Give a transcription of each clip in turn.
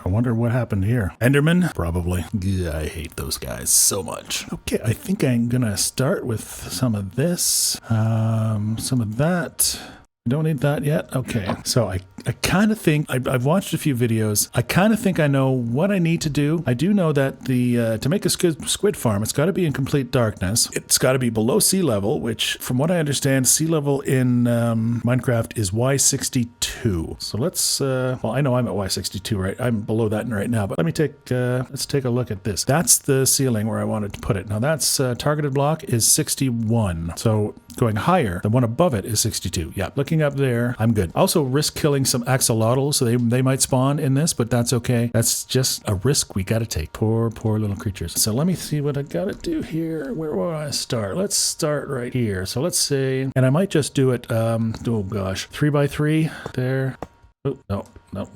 I wonder what happened here. Enderman? Probably. Yeah, I hate those guys so much. Okay, I think I'm gonna start with some of this, some of that. I don't need that yet. Okay, so I kind of think, I've watched a few videos. I kind of think I know what I need to do. I do know that to make a squid farm, it's got to be in complete darkness. It's got to be below sea level, which from what I understand, sea level in Minecraft is Y62. So let's, well, I know I'm at Y62, right? I'm below that right now, but let me let's take a look at this. That's the ceiling where I wanted to put it. Now that's targeted block is 61. So going higher, the one above it is 62. Yeah, looking up there, I'm good. Also risk killing some axolotls, so they might spawn in this, but that's okay. That's just a risk we gotta take. Poor little creatures. So let me see what I gotta do here. Where will I start? Let's start right here. So let's say, and I might just do it, oh gosh, 3x3 there. Oh, no.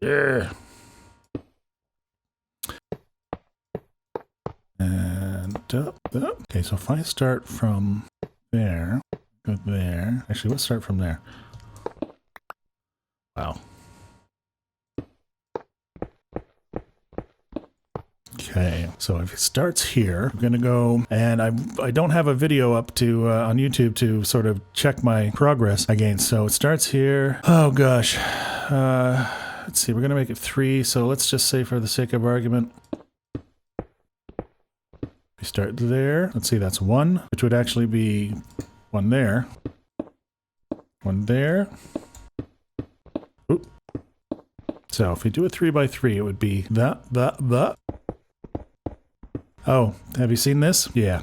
Yeah. And up. Okay, so if I start from there, go there. Actually, let's start from there. Wow. Okay, so if it starts here, I'm gonna go, and I don't have a video up to on YouTube to sort of check my progress against. So it starts here. Oh gosh. Let's see, we're gonna make it 3. So let's just say for the sake of argument, we start there. Let's see, that's 1, which would actually be 1 there. 1 there. Oop. So if we do a 3x3, it would be that. Oh, have you seen this? Yeah.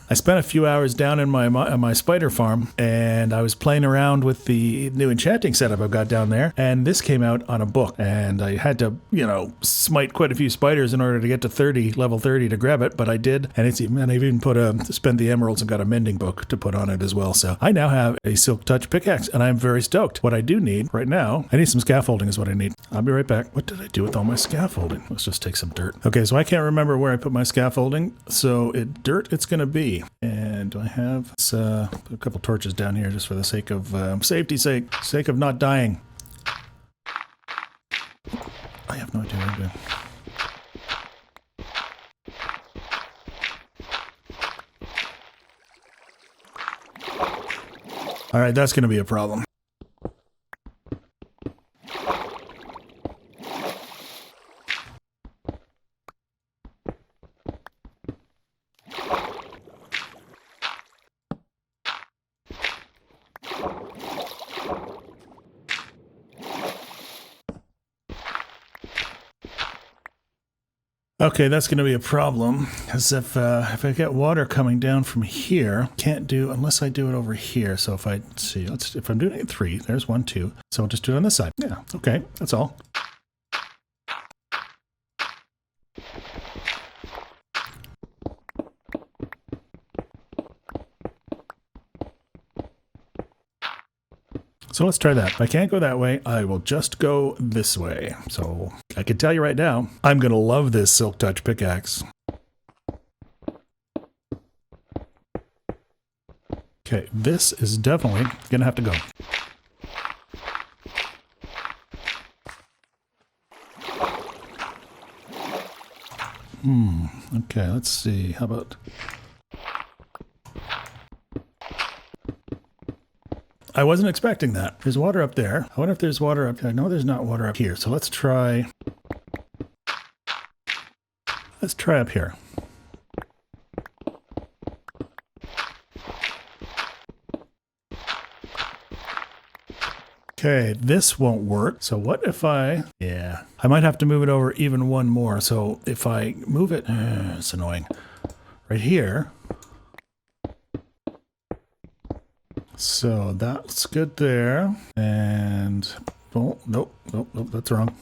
I spent a few hours down in my spider farm, and I was playing around with the new enchanting setup I've got down there, and this came out on a book, and I had to, you know, smite quite a few spiders in order to get to level 30 to grab it, but I did, and I've even spent the emeralds and got a mending book to put on it as well. So I now have a silk touch pickaxe, and I'm very stoked. What I do need right now, I need some scaffolding is what I need. I'll be right back. What did I do with all my scaffolding? Let's just take some dirt. Okay, so I can't remember where I put my scaffolding, so dirt it's gonna be. And do I have a couple torches down here just for the sake of safety's sake of not dying? I have no idea what I'm doing. All right, that's going to be a problem. Okay, that's going to be a problem, because if I get water coming down from here, can't do unless I do it over here. So if I see, if I'm doing it 3, there's 1, 2. So I'll just do it on this side. Yeah, okay, that's all. So let's try that. If I can't go that way, I will just go this way. So I can tell you right now, I'm going to love this silk touch pickaxe. Okay, this is definitely going to have to go. Okay, let's see. How about... I wasn't expecting that. There's water up there. I wonder if there's water up here. I know there's not water up here. So let's try up here. Okay, this won't work. So what if I might have to move it over even one more. So if I move it, it's annoying. Right here. So that's good there. And, oh, nope, that's wrong.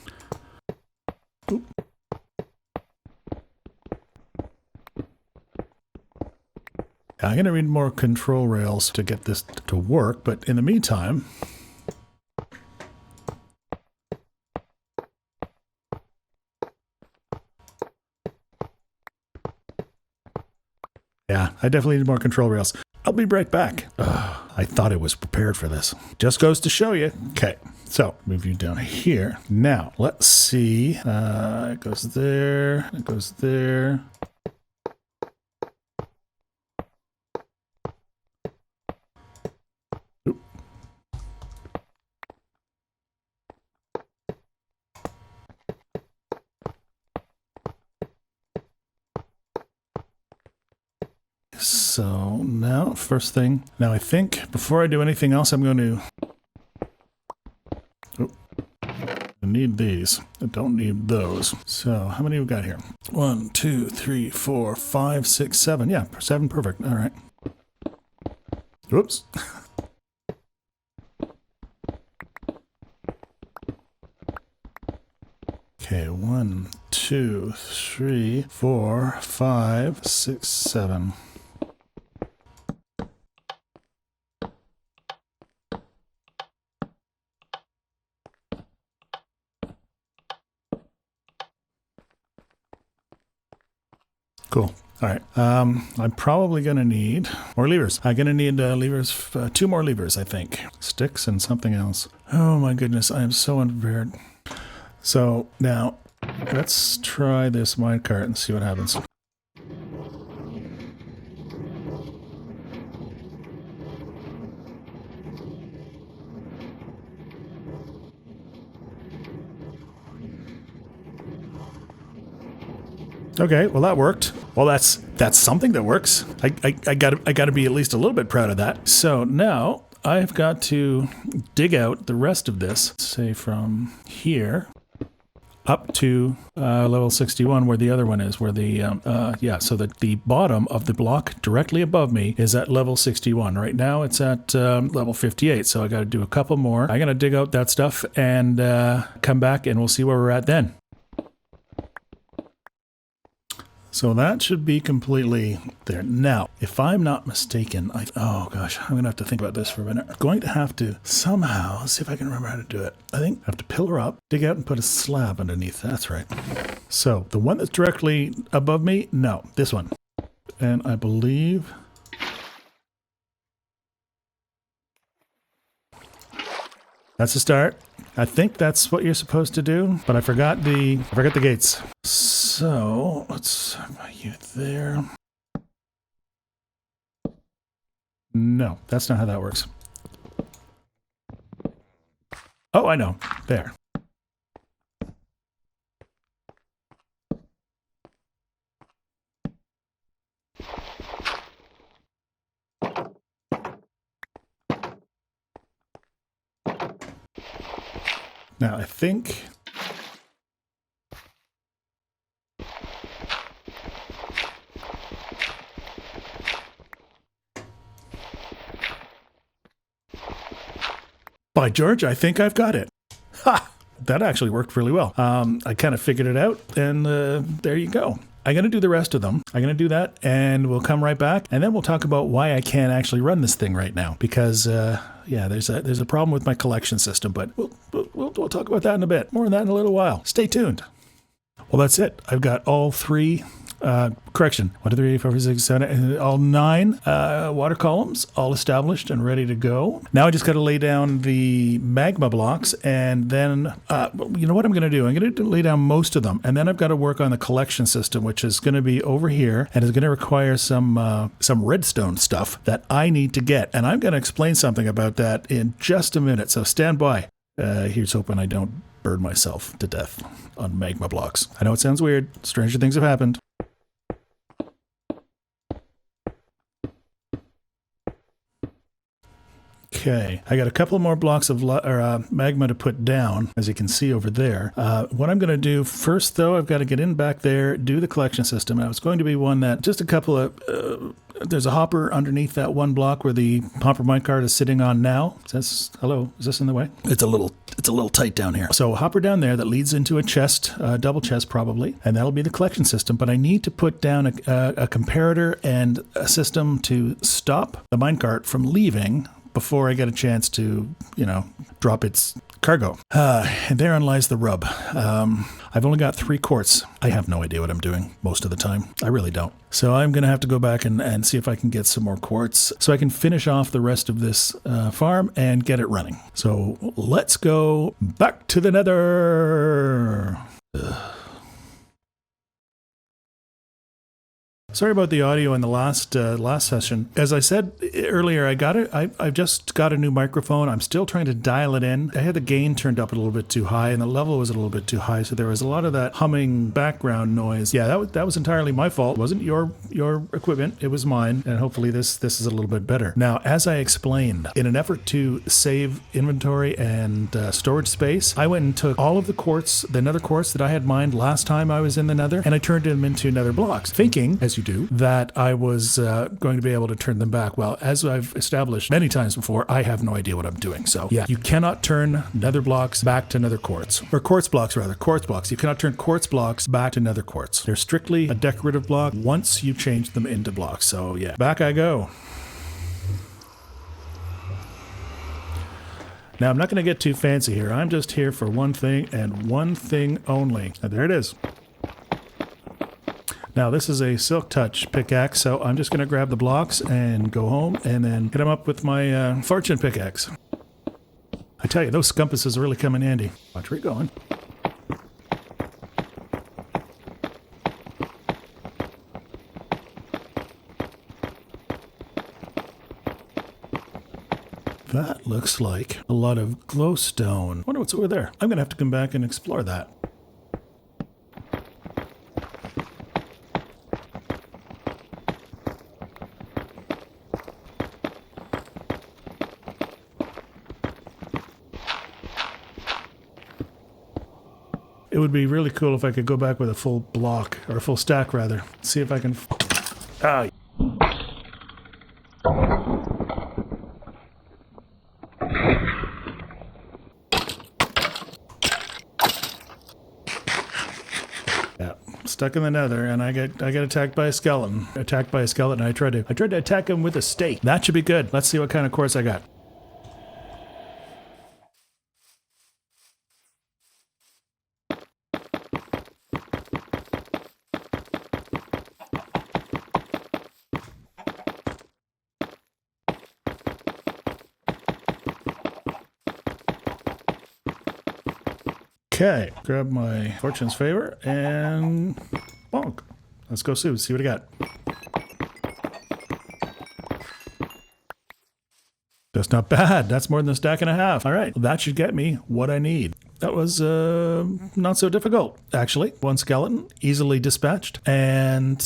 Oop. I'm going to need more control rails to get this to work, but in the meantime... Yeah, I definitely need more control rails. I'll be right back. I thought I was prepared for this. Just goes to show you. Okay. So move you down here. Now let's see. It goes there. It goes there. Oop. So now, first thing. Now I think before I do anything else, I'm going to. I need these. I don't need those. So how many we got here? 1, 2, 3, 4, 5, 6, 7. Yeah, 7. Perfect. All right. Whoops. Okay, 1, 2, 3, 4, 5, 6, 7. Cool. All right. I'm probably going to need more levers. I'm going to need levers, 2 more levers, I think. Sticks and something else. Oh my goodness, I am so unprepared. So now let's try this minecart and see what happens. Okay, well that worked. Well, that's something that works. I gotta be at least a little bit proud of that. So now I've got to dig out the rest of this, say from here up to level 61, where the other one is, where the yeah. So that the bottom of the block directly above me is at level 61. Right now it's at level 58. So I got to do a couple more. I gotta dig out that stuff and come back, and we'll see where we're at then. So that should be completely there. Now, if I'm not mistaken, oh gosh, I'm going to have to think about this for a minute. I'm going to have to somehow, see if I can remember how to do it. I think I have to pillar up, dig out and put a slab underneath. That's right. So the one that's directly above me, no, this one. And I believe that's a start. I think that's what you're supposed to do, but I forgot the gates. So let's put you there. No, that's not how that works. Oh, I know. There. Now, I think by George, I think I've got it. Ha! That actually worked really well. I kind of figured it out, and there you go. I'm going to do the rest of them. I'm going to do that, and we'll come right back, and then we'll talk about why I can't actually run this thing right now. Because, yeah, there's a problem with my collection system, but we'll talk about that in a bit. More on that in a little while. Stay tuned. Well, that's it. I've got all 3, correction, 1, 2, 3, 4, 5, 6, 7, all 9 water columns all established and ready to go. Now I just got to lay down the magma blocks, and then, you know what I'm going to do? I'm going to lay down most of them, and then I've got to work on the collection system, which is going to be over here, and is going to require some redstone stuff that I need to get. And I'm going to explain something about that in just a minute, so stand by. Here's hoping I don't burn myself to death on magma blocks. I know it sounds weird. Stranger things have happened. Okay, I got a couple more blocks of magma to put down, as you can see over there. What I'm going to do first, though, I've got to get in back there, do the collection system. Now, it's going to be one that just a couple of... there's a hopper underneath that one block where the hopper minecart is sitting on now. Hello, is this in the way? It's a little tight down here. So hopper down there that leads into a chest, double chest probably, and that'll be the collection system. But I need to put down a comparator and a system to stop the minecart from leaving before I get a chance to, drop its cargo. And therein lies the rub. I I've only got 3 quartz. I have no idea what I'm doing most of the time. I really don't. So I'm going to have to go back and see if I can get some more quartz so I can finish off the rest of this farm and get it running. So let's go back to the nether. Ugh. Sorry about the audio in the last session. As I said earlier, I've just got a new microphone. I'm still trying to dial it in. I had the gain turned up a little bit too high, and the level was a little bit too high, so there was a lot of that humming background noise. Yeah, that was entirely my fault. It wasn't your equipment. It was mine, and hopefully this is a little bit better. Now, as I explained, in an effort to save inventory and storage space, I went and took all of the nether quartz that I had mined last time I was in the nether, and I turned them into nether blocks, thinking, as you do, that I was going to be able to turn them back. Well, as I've established many times before, I have no idea what I'm doing. So yeah, you cannot turn nether blocks back to nether quartz. Or quartz blocks, rather. Quartz blocks. You cannot turn quartz blocks back to nether quartz. They're strictly a decorative block once you change them into blocks. So yeah, back I go. Now, I'm not going to get too fancy here. I'm just here for one thing and one thing only. And there it is. Now, this is a Silk Touch pickaxe, so I'm just going to grab the blocks and go home and then hit them up with my fortune pickaxe. I tell you, those compasses really come in handy. Watch where you're going. That looks like a lot of glowstone. I wonder what's over there. I'm going to have to come back and explore that. It would be really cool if I could go back with a full block, or a full stack rather. See if I can... Ah! Yeah, stuck in the nether, and I get attacked by a skeleton. Attacked by a skeleton, I tried to attack him with a stake. That should be good. Let's see what kind of quartz I got. Okay, grab my Fortune's Favor and bonk. Let's go see what I got. That's not bad. That's more than a stack and a half. All right, that should get me what I need. That was not so difficult, actually. One skeleton, easily dispatched, and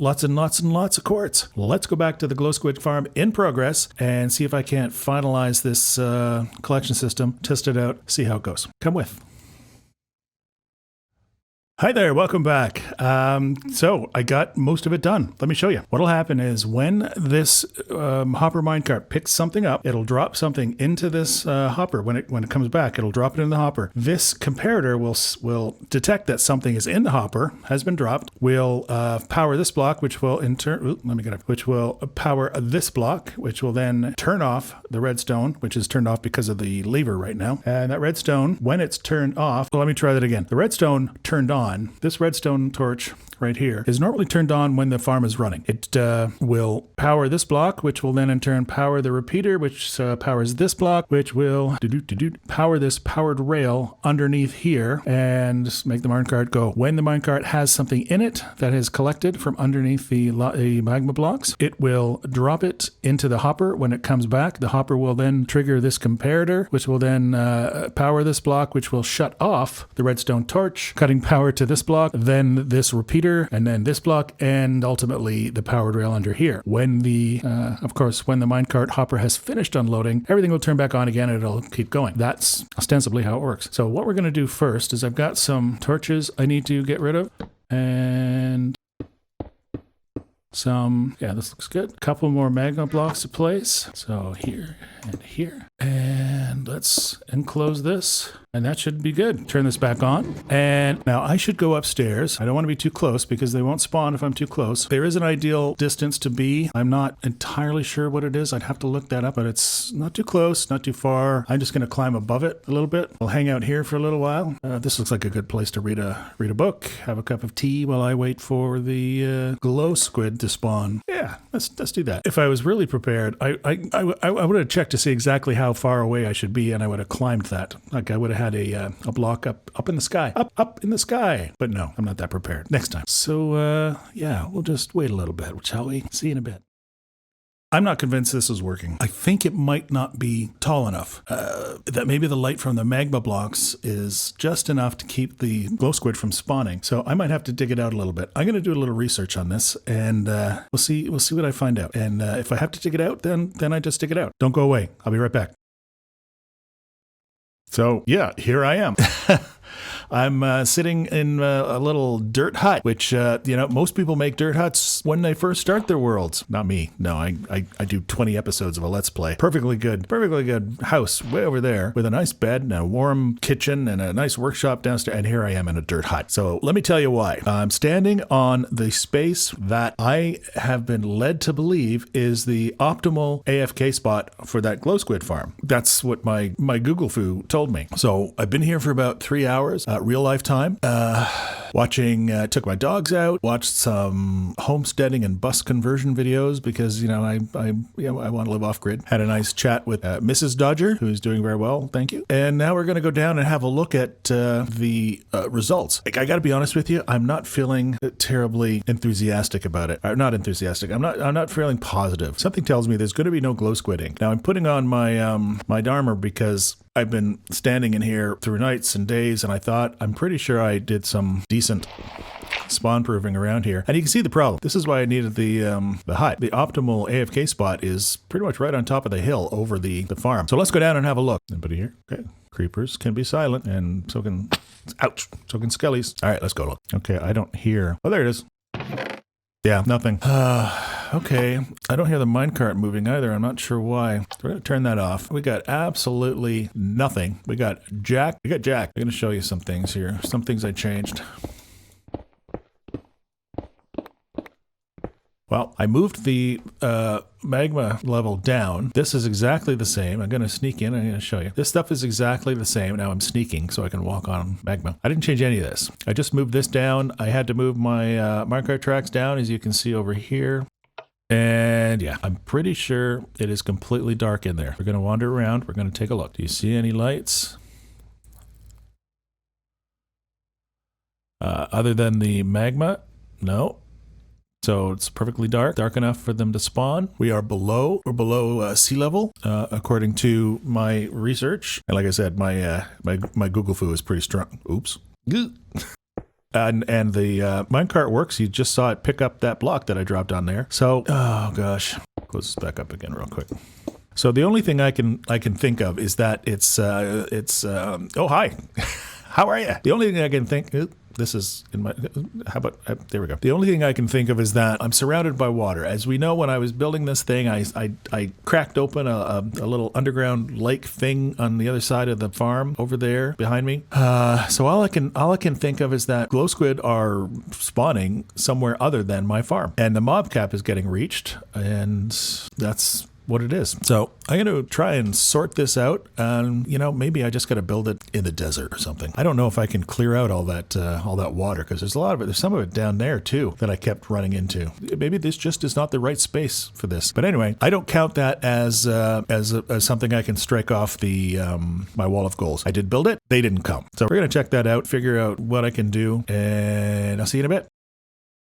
lots and lots and lots of quartz. Let's go back to the Glow Squid farm in progress and see if I can't finalize this collection system, test it out, see how it goes. Come with. Hi there, welcome back. So I got most of it done. Let me show you. What'll happen is when this hopper minecart picks something up, it'll drop something into this hopper. When it comes back, it'll drop it in the hopper. This comparator will detect that something is in the hopper, has been dropped, will power this block, which will in turn, which will power this block, which will then turn off the redstone, which is turned off because of the lever right now. And that redstone, when it's turned off, well, let me try that again. The redstone turned on. This redstone torch right here is normally turned on when the farm is running. It will power this block, which will then in turn power the repeater, which powers this block, which will power this powered rail underneath here and make the minecart go. When the minecart has something in it that is collected from underneath the magma blocks, it will drop it into the hopper. When it comes back, the hopper will then trigger this comparator, which will then power this block, which will shut off the redstone torch, cutting power to this block, then this repeater, and then this block, and ultimately the powered rail under here. When the, of course, when the minecart hopper has finished unloading, everything will turn back on again and it'll keep going. That's ostensibly how it works. So what we're going to do first is I've got some torches I need to get rid of, and some, yeah, this looks good. A couple more magma blocks to place. So here and here. And let's enclose this. And that should be good. Turn this back on. And now I should go upstairs. I don't want to be too close because they won't spawn if I'm too close. There is an ideal distance to be. I'm not entirely sure what it is. I'd have to look that up, but it's not too close, not too far. I'm just going to climb above it a little bit. I'll hang out here for a little while. This looks like a good place to read a book, have a cup of tea while I wait for the glow squid to spawn. Yeah, let's do that. If I was really prepared, I would have checked to see exactly how far away I should be, and I would have climbed that. Like I would have had a block up in the sky, up in the sky. But no, I'm not that prepared. Next time. So yeah, we'll just wait a little bit, shall we? See you in a bit. I'm not convinced this is working. I think it might not be tall enough. That maybe the light from the magma blocks is just enough to keep the glow squid from spawning. So I might have to dig it out a little bit. I'm going to do a little research on this, and we'll see what I find out. And if I have to dig it out, then I just dig it out. Don't go away. I'll be right back. So yeah, here I am. I'm sitting in a little dirt hut, which, most people make dirt huts when they first start their worlds. Not me. No, I do 20 episodes of a Let's Play. Perfectly good house way over there with a nice bed and a warm kitchen and a nice workshop downstairs. And here I am in a dirt hut. So let me tell you why. I'm standing on the space that I have been led to believe is the optimal AFK spot for that glow squid farm. That's what my Google foo told me. So I've been here for about 3 hours. Real life time, watching, took my dogs out, watched some homesteading and bus conversion videos because, I want to live off grid. Had a nice chat with Mrs. Dodger, who's doing very well. Thank you. And now we're going to go down and have a look at the results. I got to be honest with you. I'm not feeling terribly enthusiastic about it. Not enthusiastic. I'm not feeling positive. Something tells me there's going to be no glow squidding. Now I'm putting on my, my armor because I've been standing in here through nights and days, and I'm pretty sure I did some decent spawn proofing around here. And you can see the problem. This is why I needed the hut. The optimal AFK spot is pretty much right on top of the hill over the farm. So let's go down and have a look. Anybody here? Okay. Creepers can be silent, and so can skellies. All right, let's go look. Okay, I don't hear. Oh, there it is. Yeah, nothing. Okay, I don't hear the minecart moving either. I'm not sure why. So we're going to turn that off. We got absolutely nothing. We got Jack. I'm going to show you some things here. Some things I changed. Well, I moved the magma level down. This is exactly the same. I'm going to sneak in. I'm going to show you. This stuff is exactly the same. Now I'm sneaking so I can walk on magma. I didn't change any of this. I just moved this down. I had to move my minecart tracks down, as you can see over here. And yeah, I'm pretty sure it is completely dark in there. We're going to wander around. We're going to take a look. Do you see any lights? Other than the magma? No. So it's perfectly dark enough for them to spawn. We're below sea level, according to my research. And like I said, my Google foo is pretty strong. Oops. And the minecart works. You just saw it pick up that block that I dropped on there. So, oh gosh, close this back up again real quick. So the only thing I can think of is that it's oh hi, how are you? The only thing I can think. This is in my, how about, there we go. The only thing I can think of is that I'm surrounded by water. As we know, when I was building this thing, I cracked open a little underground lake thing on the other side of the farm over there behind me. So all I can think of is that glow squid are spawning somewhere other than my farm. And the mob cap is getting reached, and that's what it is. So I'm going to try and sort this out, and maybe I just got to build it in the desert or something. I don't know if I can clear out all that water, because there's a lot of it. There's some of it down there too that I kept running into. Maybe this just is not the right space for this. But anyway, I don't count that as something I can strike off the my wall of goals. I did build it. They didn't come. So we're going to check that out, figure out what I can do, and I'll see you in a bit.